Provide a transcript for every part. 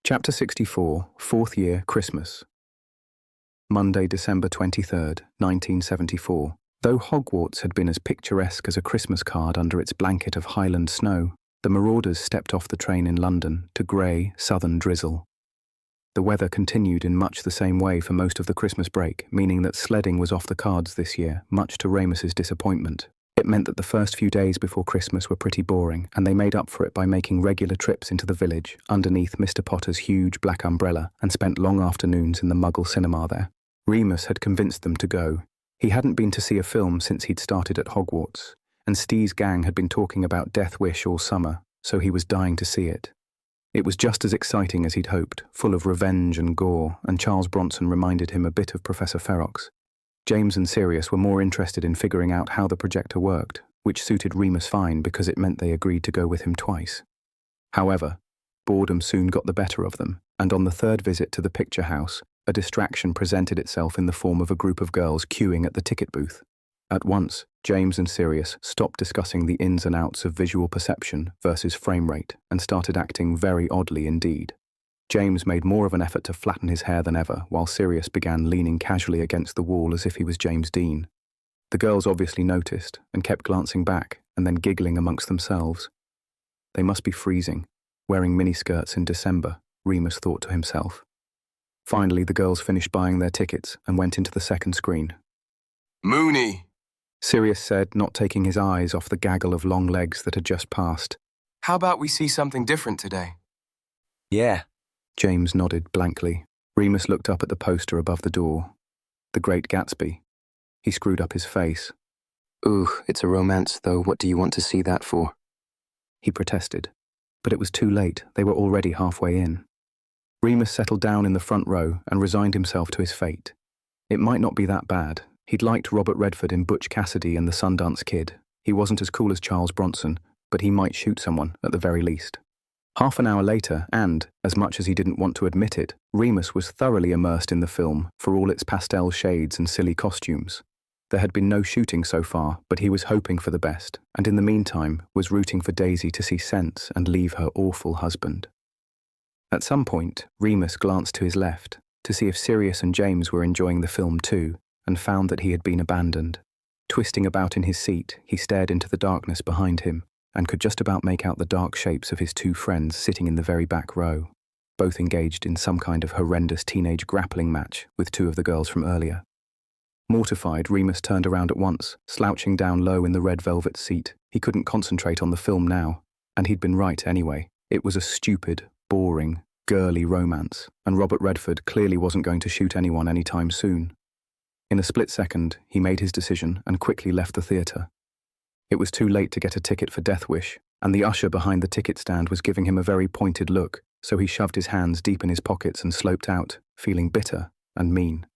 Chapter 64, Fourth Year, Christmas. Monday, December 23rd, 1974. Though Hogwarts had been as picturesque as a Christmas card under its blanket of Highland snow, the Marauders stepped off the train in London to grey, southern drizzle. The weather continued in much the same way for most of the Christmas break, meaning that sledding was off the cards this year, much to Remus's disappointment. It meant that the first few days before Christmas were pretty boring, and they made up for it by making regular trips into the village, underneath Mr. Potter's huge black umbrella, and spent long afternoons in the Muggle cinema there. Remus had convinced them to go. He hadn't been to see a film since he'd started at Hogwarts, and Stee's gang had been talking about Death Wish all summer, so he was dying to see it. It was just as exciting as he'd hoped, full of revenge and gore, and Charles Bronson reminded him a bit of Professor Ferox. James and Sirius were more interested in figuring out how the projector worked, which suited Remus fine because it meant they agreed to go with him twice. However, boredom soon got the better of them, and on the third visit to the picture house, a distraction presented itself in the form of a group of girls queuing at the ticket booth. At once, James and Sirius stopped discussing the ins and outs of visual perception versus frame rate and started acting very oddly indeed. James made more of an effort to flatten his hair than ever, while Sirius began leaning casually against the wall as if he was James Dean. The girls obviously noticed and kept glancing back and then giggling amongst themselves. They must be freezing, wearing miniskirts in December, Remus thought to himself. Finally, the girls finished buying their tickets and went into the second screen. "Mooney," Sirius said, not taking his eyes off the gaggle of long legs that had just passed. "how about we see something different today?" Yeah. James nodded blankly. Remus looked up at the poster above the door. The Great Gatsby. He screwed up his face. Ooh, it's a romance, though. What do you want to see that for? He protested. But it was too late. They were already halfway in. Remus settled down in the front row and resigned himself to his fate. It might not be that bad. He'd liked Robert Redford in Butch Cassidy and the Sundance Kid. He wasn't as cool as Charles Bronson, but he might shoot someone, at the very least. Half an hour later, and, as much as he didn't want to admit it, Remus was thoroughly immersed in the film, for all its pastel shades and silly costumes. There had been no shooting so far, but he was hoping for the best, and in the meantime was rooting for Daisy to see sense and leave her awful husband. At some point, Remus glanced to his left, to see if Sirius and James were enjoying the film too, and found that he had been abandoned. Twisting about in his seat, he stared into the darkness behind him, and could just about make out the dark shapes of his two friends sitting in the very back row, both engaged in some kind of horrendous teenage grappling match with two of the girls from earlier. Mortified, Remus turned around at once, slouching down low in the red velvet seat. He couldn't concentrate on the film now, and he'd been right anyway. It was a stupid, boring, girly romance, and Robert Redford clearly wasn't going to shoot anyone anytime soon. In a split second, he made his decision and quickly left the theatre. It was too late to get a ticket for Death Wish, and the usher behind the ticket stand was giving him a very pointed look, so he shoved his hands deep in his pockets and sloped out, feeling bitter and mean.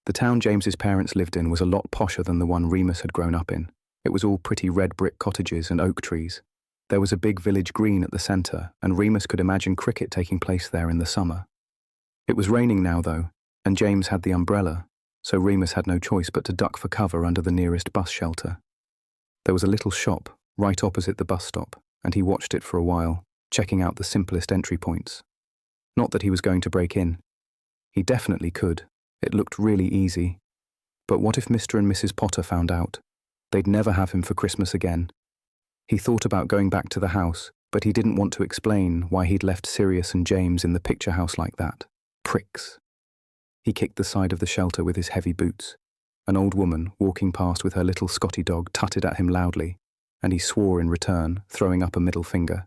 The town James's parents lived in was a lot posher than the one Remus had grown up in. It was all pretty red brick cottages and oak trees. There was a big village green at the centre, and Remus could imagine cricket taking place there in the summer. It was raining now, though, and James had the umbrella, so Remus had no choice but to duck for cover under the nearest bus shelter. There was a little shop right opposite the bus stop, and he watched it for a while, checking out the simplest entry points. Not that he was going to break in. He definitely could. It looked really easy. But what if Mr. and Mrs. Potter found out? They'd never have him for Christmas again. He thought about going back to the house, but he didn't want to explain why he'd left Sirius and James in the picture house like that. Pricks. He kicked the side of the shelter with his heavy boots. An old woman, walking past with her little Scotty dog, tutted at him loudly, and he swore in return, throwing up a middle finger.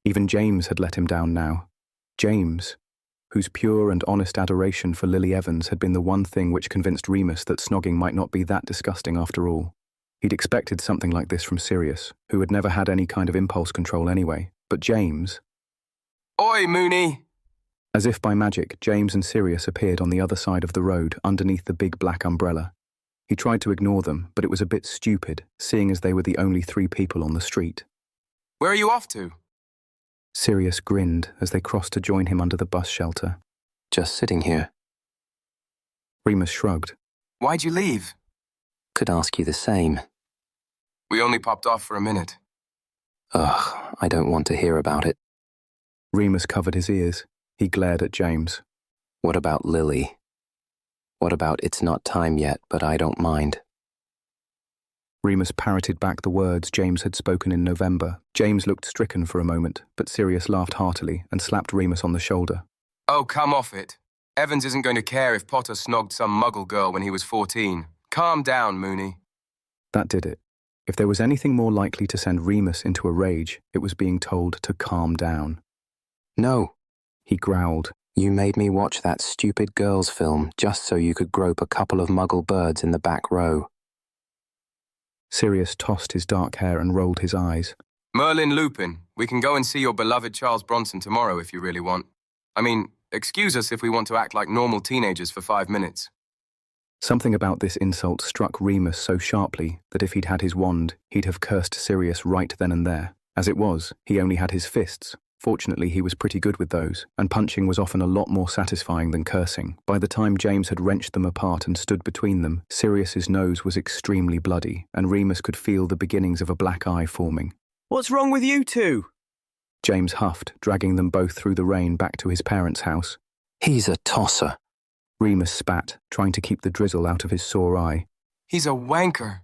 Even James had let him down now. James, whose pure and honest adoration for Lily Evans had been the one thing which convinced Remus that snogging might not be that disgusting after all. He'd expected something like this from Sirius, who had never had any kind of impulse control anyway, but James... "Oi, Mooney!" As if by magic, James and Sirius appeared on the other side of the road, underneath the big black umbrella. He tried to ignore them, but it was a bit stupid, seeing as they were the only three people on the street. "Where are you off to?" Sirius grinned as they crossed to join him under the bus shelter. Just sitting here. Remus shrugged. "Why'd you leave?" Could ask you the same. "We only popped off for a minute." Ugh, I don't want to hear about it. Remus covered his ears. He glared at James. What about Lily? What about it's not time yet, but I don't mind? Remus parroted back the words James had spoken in November. James looked stricken for a moment, but Sirius laughed heartily and slapped Remus on the shoulder. Oh, come off it. Evans isn't going to care if Potter snogged some muggle girl when he was 14. Calm down, Mooney. That did it. If there was anything more likely to send Remus into a rage, it was being told to calm down. No, He growled. you made me watch that stupid girls' film just so you could grope a couple of muggle birds in the back row. Sirius tossed his dark hair and rolled his eyes. Merlin Lupin, we can go and see your beloved Charles Bronson tomorrow if you really want. I mean, excuse us if we want to act like normal teenagers for 5 minutes. Something about this insult struck Remus so sharply that if he'd had his wand, he'd have cursed Sirius right then and there. As it was, he only had his fists. Fortunately, he was pretty good with those, and punching was often a lot more satisfying than cursing. By the time James had wrenched them apart and stood between them, Sirius's nose was extremely bloody, and Remus could feel the beginnings of a black eye forming. What's wrong with you two? James huffed, dragging them both through the rain back to his parents' house. He's a tosser. Remus spat, trying to keep the drizzle out of his sore eye. He's a wanker.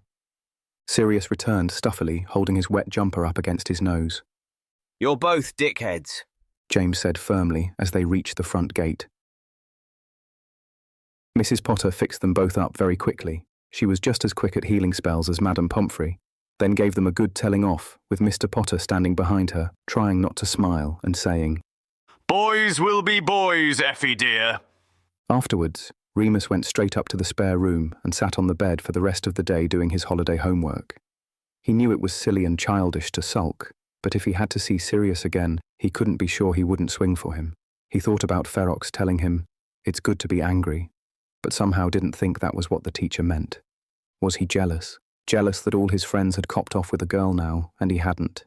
Sirius returned stuffily, holding his wet jumper up against his nose. You're both dickheads. James said firmly as they reached the front gate. Mrs. Potter fixed them both up very quickly. She was just as quick at healing spells as Madame Pomfrey, then gave them a good telling off, with Mr. Potter standing behind her, trying not to smile and saying, Boys will be boys, Effie dear. Afterwards, Remus went straight up to the spare room and sat on the bed for the rest of the day doing his holiday homework. He knew it was silly and childish to sulk, but if he had to see Sirius again, he couldn't be sure he wouldn't swing for him. He thought about Ferox telling him, "It's good to be angry," but somehow didn't think that was what the teacher meant. Was he jealous? Jealous that all his friends had copped off with a girl now, and he hadn't.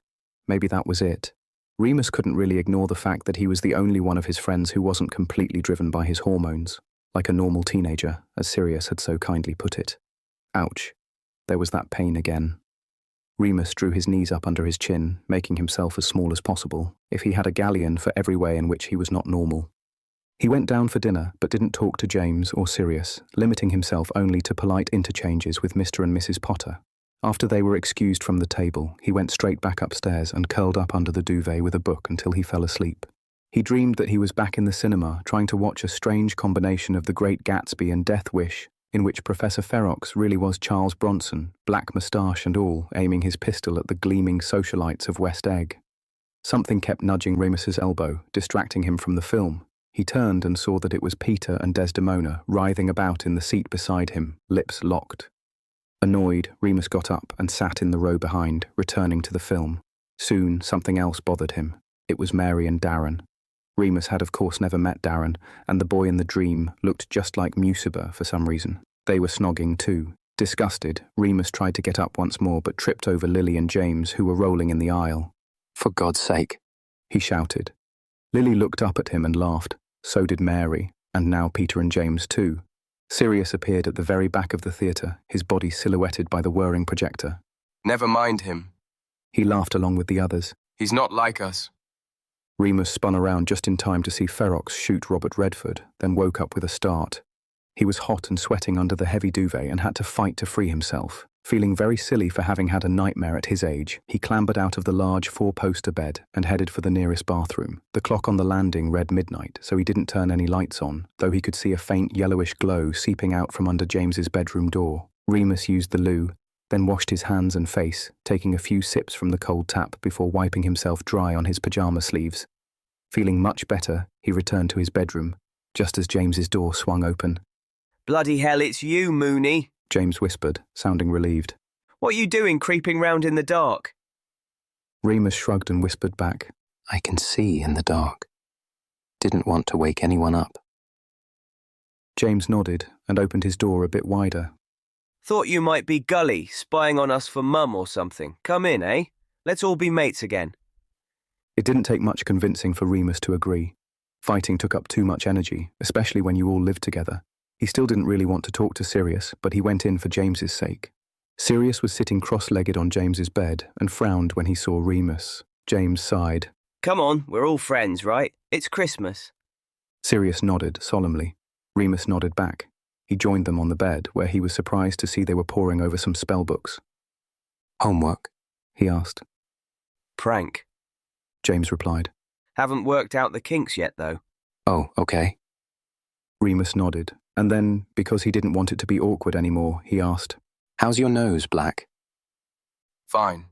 Maybe that was it. Remus couldn't really ignore the fact that he was the only one of his friends who wasn't completely driven by his hormones, like a normal teenager, as Sirius had so kindly put it. Ouch. There was that pain again. Remus drew his knees up under his chin, making himself as small as possible, if he had a galleon for every way in which he was not normal. He went down for dinner, but didn't talk to James or Sirius, limiting himself only to polite interchanges with Mr. and Mrs. Potter. After they were excused from the table, he went straight back upstairs and curled up under the duvet with a book until he fell asleep. He dreamed that he was back in the cinema, trying to watch a strange combination of The Great Gatsby and Death Wish, in which Professor Ferox really was Charles Bronson, black moustache and all, aiming his pistol at the gleaming socialites of West Egg. Something kept nudging Remus's elbow, distracting him from the film. He turned and saw that it was Peter and Desdemona writhing about in the seat beside him, lips locked. Annoyed, Remus got up and sat in the row behind, returning to the film. Soon, something else bothered him. It was Mary and Darren. Remus had of course never met Darren, and the boy in the dream looked just like Muciba for some reason. They were snogging too. Disgusted, Remus tried to get up once more but tripped over Lily and James, who were rolling in the aisle. For God's sake, He shouted. Lily looked up at him and laughed. So did Mary, and now Peter and James too. Sirius appeared at the very back of the theatre, his body silhouetted by the whirring projector. Never mind him. He laughed along with the others. He's not like us. Remus spun around just in time to see Ferox shoot Robert Redford, then woke up with a start. He was hot and sweating under the heavy duvet and had to fight to free himself. Feeling very silly for having had a nightmare at his age, he clambered out of the large four-poster bed and headed for the nearest bathroom. The clock on the landing read midnight, so he didn't turn any lights on, though he could see a faint yellowish glow seeping out from under James's bedroom door. Remus used the loo, then washed his hands and face, taking a few sips from the cold tap before wiping himself dry on his pyjama sleeves. Feeling much better, he returned to his bedroom, just as James's door swung open. Bloody hell, it's you, Mooney. James whispered, sounding relieved. What are you doing creeping round in the dark? Remus shrugged and whispered back. I can see in the dark. Didn't want to wake anyone up. James nodded and opened his door a bit wider. Thought you might be Gully, spying on us for Mum or something. Come in, eh? Let's all be mates again. It didn't take much convincing for Remus to agree. Fighting took up too much energy, especially when you all lived together. He still didn't really want to talk to Sirius, but he went in for James's sake. Sirius was sitting cross-legged on James's bed and frowned when he saw Remus. James sighed. Come on, we're all friends, right? It's Christmas. Sirius nodded solemnly. Remus nodded back. He joined them on the bed, where he was surprised to see they were poring over some spell books. Homework? He asked. Prank. James replied. Haven't worked out the kinks yet, though. Oh, okay. Remus nodded, and then, because he didn't want it to be awkward anymore, he asked, How's your nose, Black? Fine.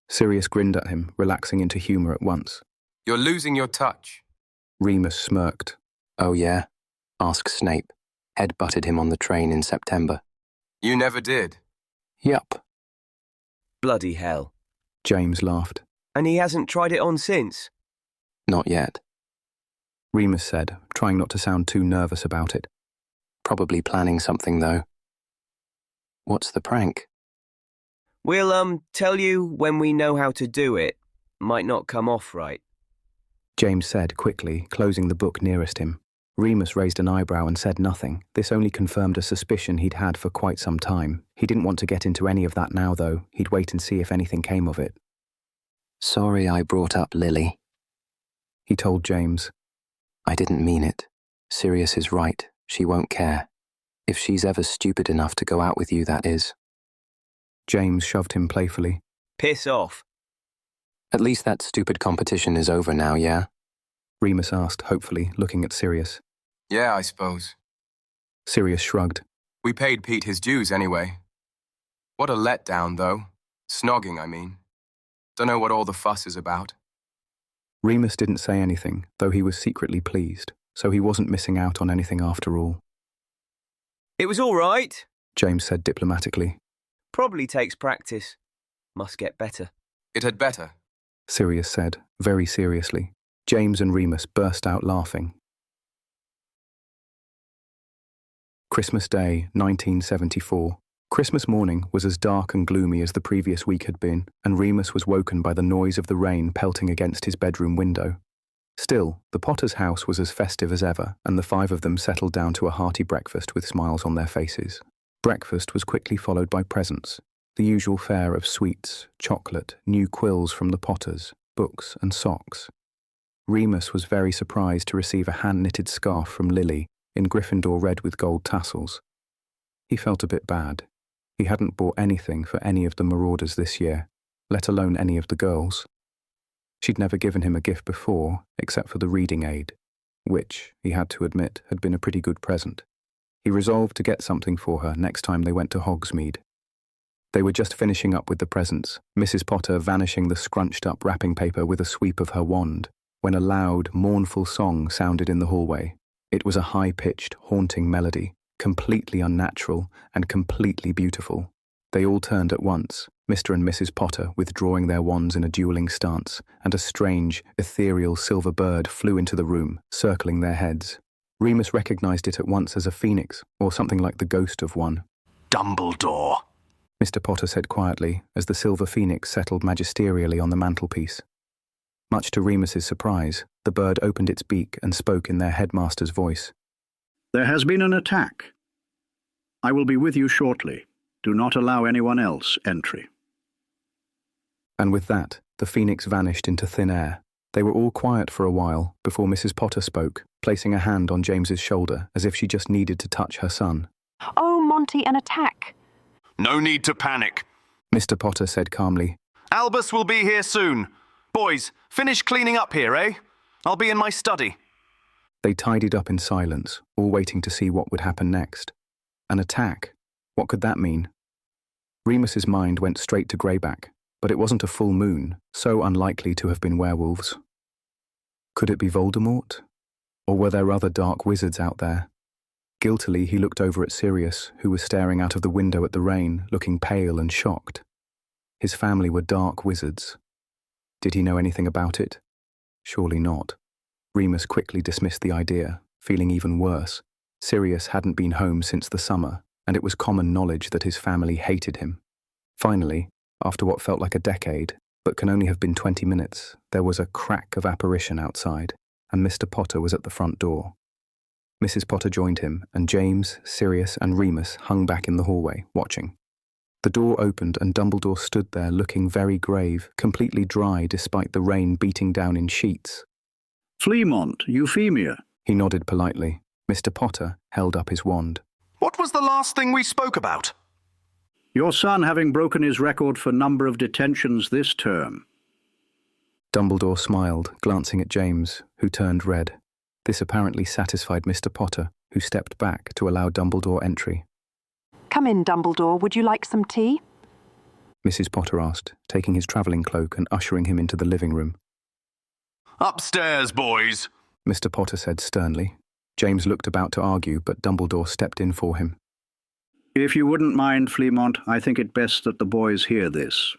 Sirius grinned at him, relaxing into humour at once. You're losing your touch. Remus smirked. Oh, yeah? Ask Snape. Head-butted him on the train in September. You never did. Yup. Bloody hell. James laughed. And he hasn't tried it on since? Not yet. Remus said, trying not to sound too nervous about it. Probably planning something, though. What's the prank? We'll, tell you when we know how to do it. Might not come off right. James said quickly, closing the book nearest him. Remus raised an eyebrow and said nothing. This only confirmed a suspicion he'd had for quite some time. He didn't want to get into any of that now, though. He'd wait and see if anything came of it. Sorry I brought up Lily. He told James. I didn't mean it. Sirius is right. She won't care. If she's ever stupid enough to go out with you, that is. James shoved him playfully. Piss off. At least that stupid competition is over now, yeah? Remus asked, hopefully, looking at Sirius. Yeah, I suppose. Sirius shrugged. We paid Pete his dues anyway. What a letdown, though. Snogging, I mean. Don't know what all the fuss is about. Remus didn't say anything, though he was secretly pleased, so he wasn't missing out on anything after all. It was all right, James said diplomatically. Probably takes practice. Must get better. It had better. Sirius said, very seriously. James and Remus burst out laughing. Christmas Day, 1974. Christmas morning was as dark and gloomy as the previous week had been, and Remus was woken by the noise of the rain pelting against his bedroom window. Still, the Potter's house was as festive as ever, and the five of them settled down to a hearty breakfast with smiles on their faces. Breakfast was quickly followed by presents, the usual fare of sweets, chocolate, new quills from the Potters, books and socks. Remus was very surprised to receive a hand-knitted scarf from Lily in Gryffindor red with gold tassels. He felt a bit bad. He hadn't bought anything for any of the Marauders this year, let alone any of the girls. She'd never given him a gift before, except for the reading aid, which, he had to admit, had been a pretty good present. He resolved to get something for her next time they went to Hogsmeade. They were just finishing up with the presents, Mrs. Potter vanishing the scrunched-up wrapping paper with a sweep of her wand, when a loud, mournful song sounded in the hallway. It was a high-pitched, haunting melody, completely unnatural and completely beautiful. They all turned at once, Mr. and Mrs. Potter withdrawing their wands in a dueling stance, and a strange, ethereal silver bird flew into the room, circling their heads. Remus recognized it at once as a phoenix, or something like the ghost of one. Dumbledore. Mr. Potter said quietly, as the silver phoenix settled magisterially on the mantelpiece. Much to Remus's surprise, the bird opened its beak and spoke in their headmaster's voice. There has been an attack. I will be with you shortly. Do not allow anyone else entry. And with that, the phoenix vanished into thin air. They were all quiet for a while before Mrs. Potter spoke, placing a hand on James's shoulder as if she just needed to touch her son. Oh, Monty, an attack. No need to panic. Mr. Potter said calmly. Albus will be here soon. Boys, finish cleaning up here, eh? I'll be in my study. They tidied up in silence, all waiting to see what would happen next. An attack? What could that mean? Remus's mind went straight to Greyback, but it wasn't a full moon, so unlikely to have been werewolves. Could it be Voldemort? Or were there other dark wizards out there? Guiltily, he looked over at Sirius, who was staring out of the window at the rain, looking pale and shocked. His family were dark wizards. Did he know anything about it? Surely not. Remus quickly dismissed the idea, feeling even worse. Sirius hadn't been home since the summer, and it was common knowledge that his family hated him. Finally, after what felt like a decade, but can only have been 20 minutes, there was a crack of apparition outside, and Mr. Potter was at the front door. Mrs. Potter joined him, and James, Sirius, and Remus hung back in the hallway, watching. The door opened and Dumbledore stood there looking very grave, completely dry despite the rain beating down in sheets. Fleamont, Euphemia, He nodded politely. Mr. Potter held up his wand. What was the last thing we spoke about? Your son having broken his record for number of detentions this term. Dumbledore smiled, glancing at James, who turned red. This apparently satisfied Mr. Potter, who stepped back to allow Dumbledore entry. Come in, Dumbledore. Would you like some tea? Mrs. Potter asked, taking his travelling cloak and ushering him into the living room. Upstairs, boys. Mr. Potter said sternly. James looked about to argue, but Dumbledore stepped in for him. If you wouldn't mind, Fleamont, I think it best that the boys hear this.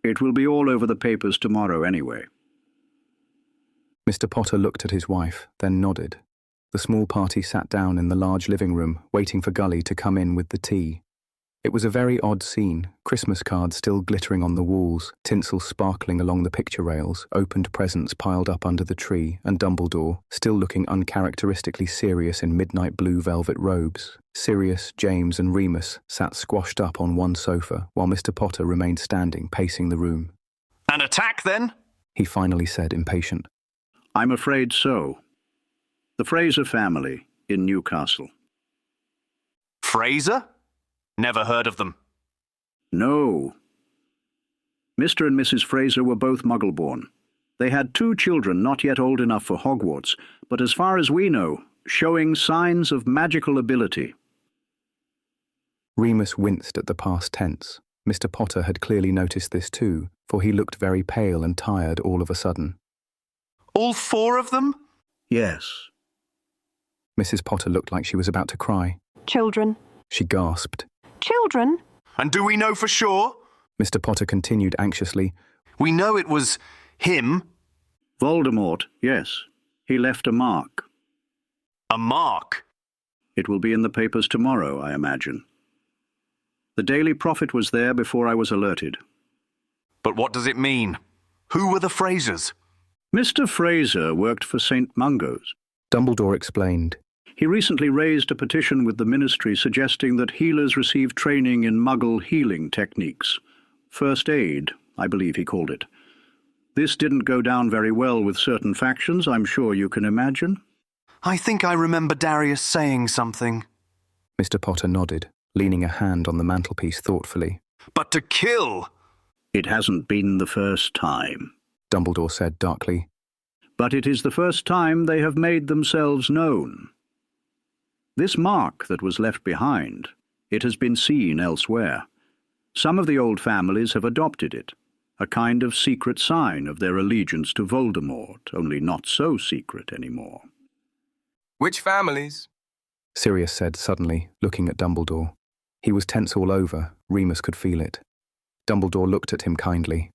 It will be all over the papers tomorrow anyway. Mr. Potter looked at his wife, then nodded. The small party sat down in the large living room, waiting for Gully to come in with the tea. It was a very odd scene, Christmas cards still glittering on the walls, tinsel sparkling along the picture rails, opened presents piled up under the tree, and Dumbledore, still looking uncharacteristically serious in midnight blue velvet robes. Sirius, James and Remus sat squashed up on one sofa, while Mr. Potter remained standing, pacing the room. An attack, then? He finally said, impatient. I'm afraid so. The Fraser family in Newcastle. Fraser? Never heard of them. No. Mr. and Mrs. Fraser were both muggleborn. They had 2 children not yet old enough for Hogwarts, but as far as we know, showing signs of magical ability. Remus winced at the past tense. Mr. Potter had clearly noticed this too, for he looked very pale and tired all of a sudden. All 4 of them? Yes. Mrs. Potter looked like she was about to cry. Children. She gasped. Children? And do we know for sure? Mr. Potter continued anxiously. We know it was him. Voldemort, yes. He left a mark. A mark? It will be in the papers tomorrow, I imagine. The Daily Prophet was there before I was alerted. But what does it mean? Who were the Frasers? Mr. Fraser worked for St. Mungo's. Dumbledore explained. He recently raised a petition with the ministry suggesting that healers receive training in muggle healing techniques. First aid, I believe he called it. This didn't go down very well with certain factions, I'm sure you can imagine. I think I remember Darius saying something. Mr. Potter nodded, leaning a hand on the mantelpiece thoughtfully. But to kill? It hasn't been the first time, Dumbledore said darkly. But it is the first time they have made themselves known. This mark that was left behind, it has been seen elsewhere. Some of the old families have adopted it, a kind of secret sign of their allegiance to Voldemort, only not so secret anymore. Which families? Sirius said suddenly, looking at Dumbledore. He was tense all over. Remus could feel it. Dumbledore looked at him kindly.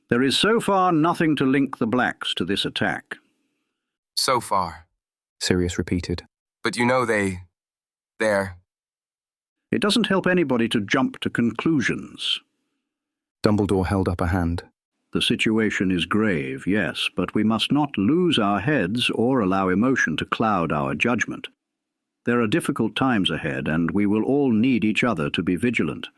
There is so far nothing to link the Blacks to this attack. So far. Sirius repeated. But you know they're... It doesn't help anybody to jump to conclusions. Dumbledore held up a hand. The situation is grave, yes, but we must not lose our heads or allow emotion to cloud our judgment. There are difficult times ahead, and we will all need each other to be vigilant.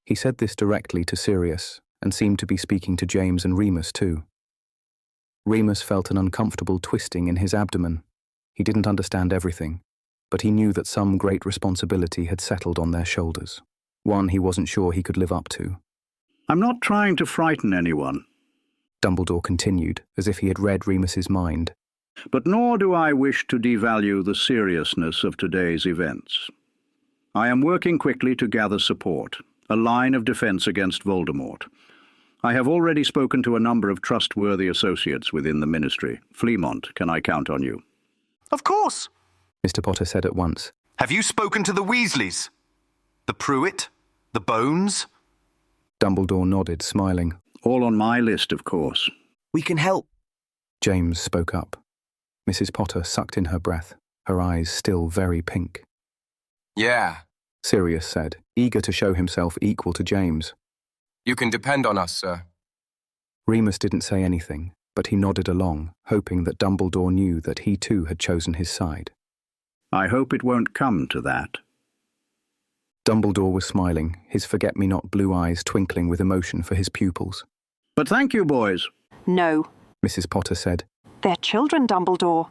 He said this directly to Sirius, and seemed to be speaking to James and Remus too. Remus felt an uncomfortable twisting in his abdomen. He didn't understand everything, but he knew that some great responsibility had settled on their shoulders, one he wasn't sure he could live up to. I'm not trying to frighten anyone, Dumbledore continued, as if he had read Remus's mind. But nor do I wish to devalue the seriousness of today's events. I am working quickly to gather support, a line of defense against Voldemort. I have already spoken to a number of trustworthy associates within the ministry. Fleamont, can I count on you? Of course. Mr. Potter said at once. Have you spoken to the Weasleys? The Pruitt? The Bones? Dumbledore nodded, smiling. All on my list, of course. We can help. James spoke up. Mrs. Potter sucked in her breath, her eyes still very pink. Yeah. Sirius said, eager to show himself equal to James. You can depend on us, sir. Remus didn't say anything, but he nodded along, hoping that Dumbledore knew that he too had chosen his side. I hope it won't come to that. Dumbledore was smiling, his forget-me-not blue eyes twinkling with emotion for his pupils. But thank you, boys. No. Mrs. Potter said. They're children, Dumbledore.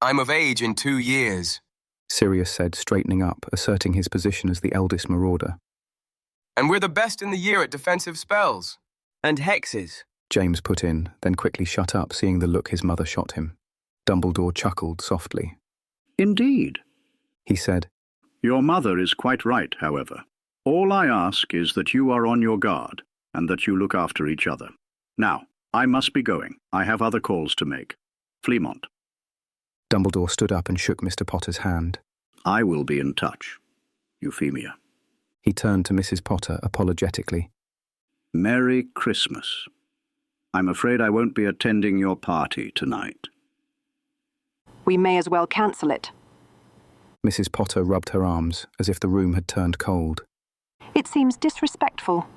I'm of age in 2 years. Sirius said, straightening up, asserting his position as the eldest marauder. And we're the best in the year at defensive spells. And hexes. James put in, then quickly shut up, seeing the look his mother shot him. Dumbledore chuckled softly. Indeed. He said, Your mother is quite right, however. All I ask is that you are on your guard, and that you look after each other. Now, I must be going. I have other calls to make. Fleamont. Dumbledore stood up and shook Mr. Potter's hand. I will be in touch. Euphemia. He turned to Mrs. Potter apologetically. Merry Christmas. I'm afraid I won't be attending your party tonight. We may as well cancel it. Mrs. Potter rubbed her arms, as if the room had turned cold. It seems disrespectful.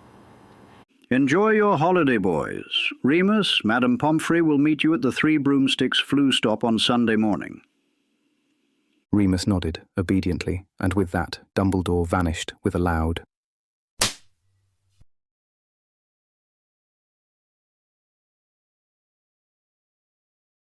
Enjoy your holiday, boys. Remus, Madame Pomfrey will meet you at the Three Broomsticks Flu Stop on Sunday morning. Remus nodded, obediently, and with that, Dumbledore vanished with a loud